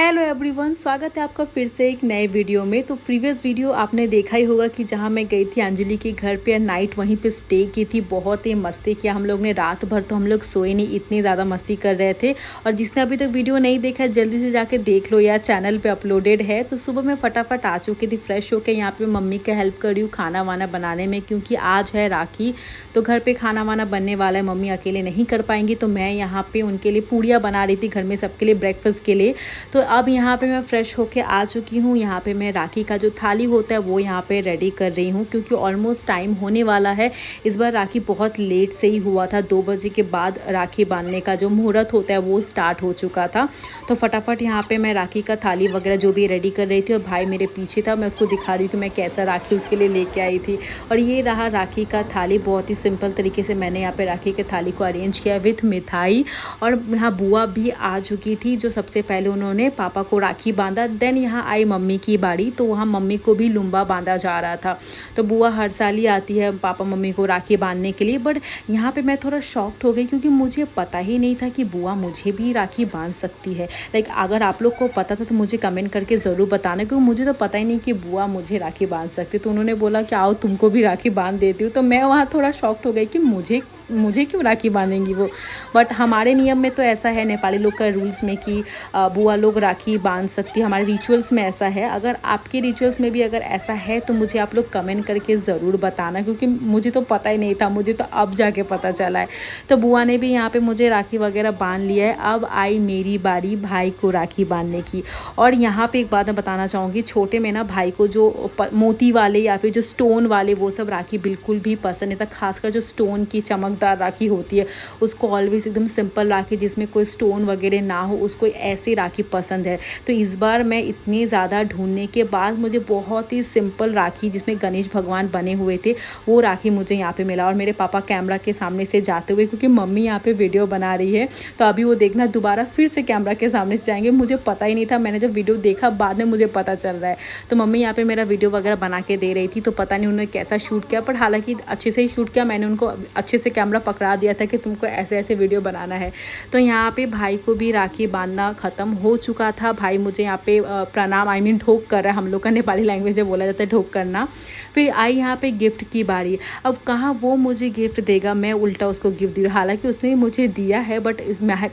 Hello everyone, स्वागत है आपका फिर से एक नए वीडियो में। तो प्रीवियस वीडियो आपने देखा ही होगा कि जहां मैं गई थी अंजलि के घर पे, नाइट वहीं पे स्टे की थी। बहुत ही मस्ती किया हम लोग ने, रात भर तो हम लोग सोए नहीं, इतनी ज़्यादा मस्ती कर रहे थे। और जिसने अभी तक वीडियो नहीं देखा है जल्दी से जाके देख लो यार, चैनल पर अपलोडेड है। तो सुबह मैं फटाफट आ चुकी थी फ्रेश होकर, यहाँ पर मम्मी का हेल्प कर रही हूँ खाना वाना बनाने में, क्योंकि आज है राखी तो घर पर खाना वाना बनने वाला है। मम्मी अकेले नहीं कर पाएंगी तो मैं यहाँ पर उनके लिए पूड़ियाँ बना रही थी घर में सबके लिए ब्रेकफास्ट के लिए। तो अब यहाँ पे मैं फ़्रेश होके आ चुकी हूँ। यहाँ पे मैं राखी का जो थाली होता है वो यहाँ पे रेडी कर रही हूँ, क्योंकि ऑलमोस्ट टाइम होने वाला है। इस बार राखी बहुत लेट से ही हुआ था, 2 बजे के बाद राखी बांधने का जो मुहूर्त होता है वो स्टार्ट हो चुका था। तो फटाफट यहाँ पे मैं राखी का थाली वगैरह जो भी रेडी कर रही थी, और भाई मेरे पीछे था, मैं उसको दिखा रही हूँ कि मैं कैसा राखी उसके लिए लेके आई थी। और ये रहा राखी का थाली। बहुत ही सिंपल तरीके से मैंने यहाँ पे राखी के थाली को अरेंज किया विथ मिठाई। और यहाँ बुआ भी आ चुकी थी, जो सबसे पहले उन्होंने पापा को राखी बांधा। देन यहाँ आई मम्मी की बारी, तो वहाँ मम्मी को भी लुम्बा बांधा जा रहा था। तो बुआ हर साल ही आती है पापा मम्मी को राखी बांधने के लिए, बट यहाँ पे मैं थोड़ा शॉक्ड हो गई, क्योंकि मुझे पता ही नहीं था कि बुआ मुझे भी राखी बांध सकती है। लाइक अगर आप लोग को पता था तो मुझे कमेंट करके ज़रूर बताना, क्योंकि मुझे तो पता ही नहीं कि बुआ मुझे राखी बांध सकती। तो उन्होंने बोला कि आओ तुमको भी राखी बांध देती हूँ। तो मैं वहाँ थोड़ा शॉक्ड हो गई कि मुझे क्यों राखी बांधेंगी वो। बट हमारे नियम में तो ऐसा है, नेपाली लोग का रूल्स में, कि बुआ लोग राखी बांध सकती है। हमारे रिचुअल्स में ऐसा है। अगर आपके रिचुअल्स में भी अगर ऐसा है तो मुझे आप लोग कमेंट करके ज़रूर बताना, क्योंकि मुझे तो पता ही नहीं था, मुझे तो अब जाके पता चला है। तो बुआ ने भी यहाँ पे मुझे राखी वगैरह बांध लिया है। अब आई मेरी बारी भाई को राखी बांधने की। और यहाँ पे एक बात मैं बताना चाहूँगी, छोटे में ना भाई को जो मोती वाले या फिर जो स्टोन वाले वो सब राखी बिल्कुल भी पसंद नहीं था। खासकर जो स्टोन की चमकदार राखी होती है उसको ऑलवेज एकदम सिंपल राखी जिसमें कोई स्टोन वगैरह ना हो, उसको ऐसी राखी पसंद है। तो इस बार मैं इतनी ज़्यादा ढूंढने के बाद मुझे बहुत ही सिंपल राखी जिसमें गणेश भगवान बने हुए थे वो राखी मुझे यहाँ पे मिला। और मेरे पापा कैमरा के सामने से जाते हुए, क्योंकि मम्मी यहाँ पे वीडियो बना रही है, तो अभी वो देखना दोबारा फिर से कैमरा के सामने से जाएंगे। मुझे पता ही नहीं था, मैंने जब वीडियो देखा बाद में मुझे पता चल रहा है। तो मम्मी यहाँ पे मेरा वीडियो वगैरह बना के दे रही थी, तो पता नहीं उन्होंने कैसा शूट किया, पर हालांकि अच्छे से ही शूट किया। मैंने उनको अच्छे से कैमरा पकड़ा दिया था कि तुमको ऐसे ऐसे वीडियो बनाना है। तो यहाँ पे भाई को भी राखी बांधना ख़त्म हो चुका था। भाई मुझे यहाँ पे प्रणाम ठोक कर रहा है, हम लोग का नेपाली लैंग्वेज में बोला जाता है ठोक करना। फिर आई यहाँ पे गिफ्ट की बारी। अब कहाँ वो मुझे गिफ्ट देगा, मैं उल्टा उसको गिफ्ट दी। हालांकि उसने मुझे दिया है, बट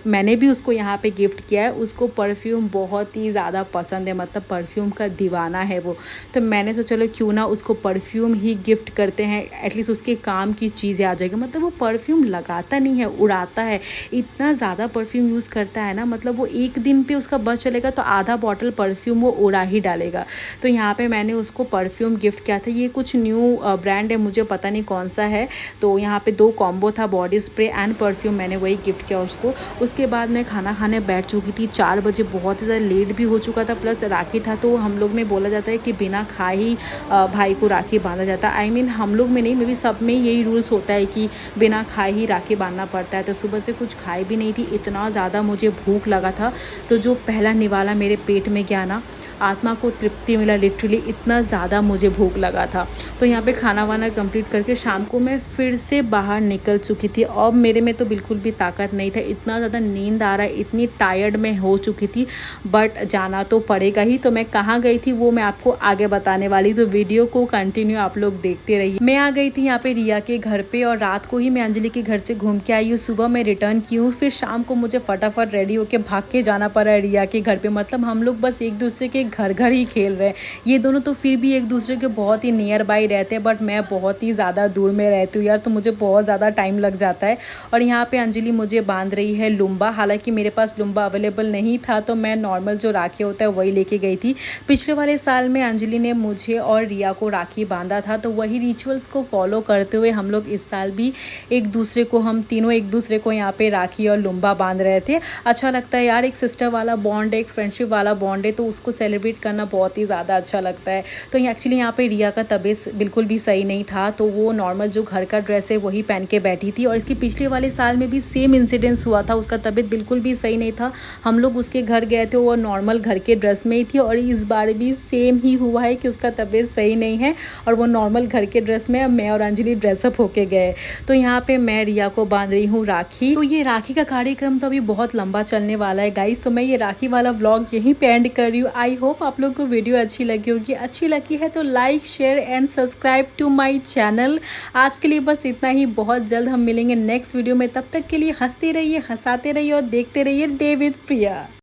मैंने भी उसको यहाँ पे गिफ्ट किया है। उसको परफ्यूम बहुत ही ज़्यादा पसंद है, मतलब परफ्यूम का दीवाना है वो। तो मैंने सोचा चलो क्यों ना उसको परफ्यूम ही गिफ्ट करते हैं, एटलीस्ट उसके काम की चीज़ें आ जाएगी। मतलब वो परफ्यूम लगाता नहीं है, उड़ाता है। इतना ज़्यादा परफ्यूम यूज़ करता है ना, मतलब वो एक दिन पे उसका बस चलेगा तो आधा बॉटल परफ्यूम वो उड़ा ही डालेगा। तो यहाँ पे मैंने उसको परफ्यूम गिफ्ट किया था। ये कुछ न्यू ब्रांड है, मुझे पता नहीं कौन सा है। तो यहाँ पे 2 कॉम्बो था, बॉडी स्प्रे एंड परफ्यूम, मैंने वही गिफ्ट किया उसको। उसके बाद मैं खाना खाने बैठ चुकी थी 4 बजे, बहुत ही ज़्यादा लेट भी हो चुका था, प्लस राखी था। तो हम लोग में बोला जाता है कि बिना खाए ही भाई को राखी बांधा जाता है। I mean, हम लोग में नहीं, मे बी सब में यही रूल्स होता है कि बिना खाए ही राखी बांधना पड़ता है। तो सुबह से कुछ खाई भी नहीं थी, इतना ज़्यादा मुझे भूख लगा था। तो जो पहला निवाला मेरे पेट में गया ना, आत्मा को तृप्ति मिला लिटरली, इतना ज़्यादा मुझे भूख लगा था। तो यहाँ पे खाना वाना कंप्लीट करके शाम को मैं फिर से बाहर निकल चुकी थी। अब मेरे में तो बिल्कुल भी ताकत नहीं था, इतना ज़्यादा नींद आ रहा है, इतनी टायर्ड मैं हो चुकी थी, बट जाना तो पड़ेगा ही। तो मैं कहाँ गई थी वो मैं आपको आगे बताने वाली, तो वीडियो को कंटिन्यू आप लोग देखते रहिए। मैं आ गई थी यहाँ पे रिया के घर पे, और रात को ही मैं अंजलि के घर से घूम के आई हूँ। सुबह मैं रिटर्न की हूँ, फिर शाम को मुझे फटाफट रेडी होके भाग के जाना पड़ा रिया के घर पे। मतलब हम लोग बस एक दूसरे के घर ही खेल रहे हैं। ये दोनों तो फिर भी एक दूसरे के बहुत ही नियर बाई रहते हैं, बट मैं बहुत ही ज़्यादा दूर में रहती हूँ यार, तो मुझे बहुत ज़्यादा टाइम लग जाता है। और यहाँ पे अंजलि मुझे बांध रही है लुम्बा। हालांकि मेरे पास लुम्बा अवेलेबल नहीं था, तो मैं नॉर्मल जो राखी होता है वही लेके गई थी। पिछले वाले साल में अंजलि ने मुझे और रिया को राखी बांधा था, तो वही रिचुअल्स को फॉलो करते हुए हम लोग इस साल भी एक दूसरे को, हम तीनों एक दूसरे को यहाँ पे राखी और लुम्बा बांध रहे थे। अच्छा लगता है यार, एक सिस्टर वाला बॉन्ड है, एक फ्रेंडशिप वाला बॉन्ड है, तो उसको सेलिब्रेट करना बहुत ही ज़्यादा अच्छा लगता है। तो एक्चुअली यहाँ पे रिया का तबीयत बिल्कुल भी सही नहीं था, तो वो नॉर्मल जो घर का ड्रेस है वही पहन के बैठी थी। और इसके पिछले वाले साल में भी सेम इंसिडेंस हुआ था, उसका तबीयत बिल्कुल भी सही नहीं था। हम लोग उसके घर गए थे, वो नॉर्मल घर के ड्रेस में ही थी, और इस बार भी सेम ही हुआ है कि उसका तबीयत सही नहीं है और वो नॉर्मल घर के ड्रेस में, मैं और अंजलि ड्रेसअप होके गए। तो यहाँ पे मैं रिया को बांध रही हूँ राखी। तो ये राखी का कार्यक्रम तो अभी बहुत लंबा चलने वाला है गाइस, तो मैं ये राखी वाला वाला व्लॉग यहीं पे एंड कर रही हूँ। आई होप आप लोग को वीडियो अच्छी लगी होगी। अच्छी लगी है तो like share and subscribe to my channel. आज के लिए बस इतना ही। बहुत जल्द हम मिलेंगे नेक्स्ट वीडियो में। तब तक के लिए हंसते रहिए, हंसाते रहिए और देखते रहिए डे विद प्रिया।